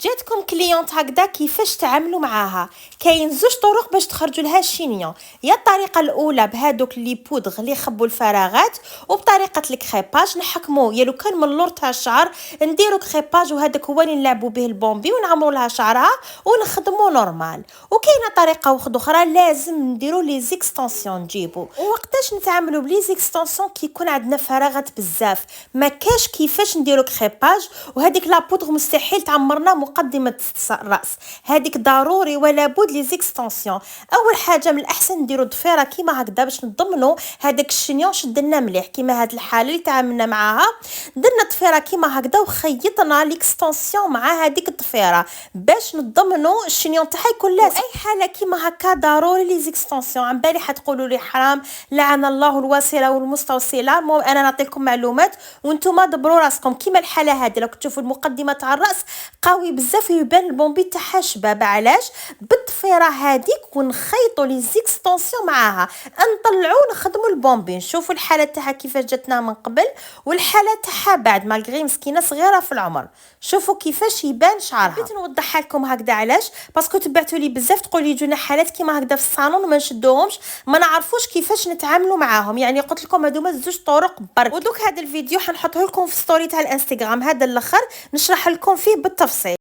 جاتكم كليونت هكذا كيفاش تعاملوا معاها؟ كاين زوج طرق باش تخرجوا لها الشينيون. يا الطريقه الاولى بهذوك لي بودغ اللي يخبوا الفراغات، وبطريقه الكريباج نحكموا يا لو كان من اللور تاع الشعر نديروا كريباج وهذاك هو اللي نلعبوا به البومبي ونعمروا لها شعرها ونخدموا نورمال. وكاينه طريقه اخرى لازم نديروا لي زيكستنسيون نجيبوا. وقتاش نتعاملوا بلي زيكستنسيون كيكون عندنا فراغات بزاف ما كاش كيفاش نديروا كريباج، وهذيك لا بودغ مستحيل تعمرنا مقدمه الراس، هذيك ضروري ولا بد لي زيكستنسيون. اول حاجه من الاحسن نديروا ضفيره كيما هكذا باش نضمنوا هذاك الشنيون شدنا مليح كيما هاد الحاله اللي تعاملنا معاها. درنا ضفيره كيما هكذا وخيطنا ليكستنسيون مع هذيك الضفيره باش نضمنوا الشنيون تاعها يكون لازم. اي حاله كيما هكا ضروري لي زيكستنسيون. عن بالي حتقولوا لي حرام، لعن الله الواصله والمستوصله. المهم انا نعطي لكم معلومات وانتم دبروا راسكم. كيما الحاله هذه لو تشوفوا المقدمه تاع الراس قوي بزاف ويبان البومبي تاعها شباب. علاش؟ بالضفيره هذيك ونخيطوا لي زيكستنسيون معاها نطلعوا نخدموا البومبي. نشوفوا الحاله تاعها كيفاش جاتنا من قبل والحاله تاعها بعد، مالغري مسكينه صغيره في العمر. شوفوا كيفاش يبان شعرها. بغيت نوضحها لكم هكذا. علاش؟ باسكو تبعتوا لي بزاف تقول لي يجونا حالات كيما هكذا في الصالون ما نشدوهمش، ما نعرفوش كيفاش نتعاملوا معاهم. يعني قلت لكم هذوما زوج طرق برك. ودوك هذا الفيديو حنحطه لكم في ستوري تاع الانستغرام، هذا الاخر نشرح لكم فيه بالتفصيل.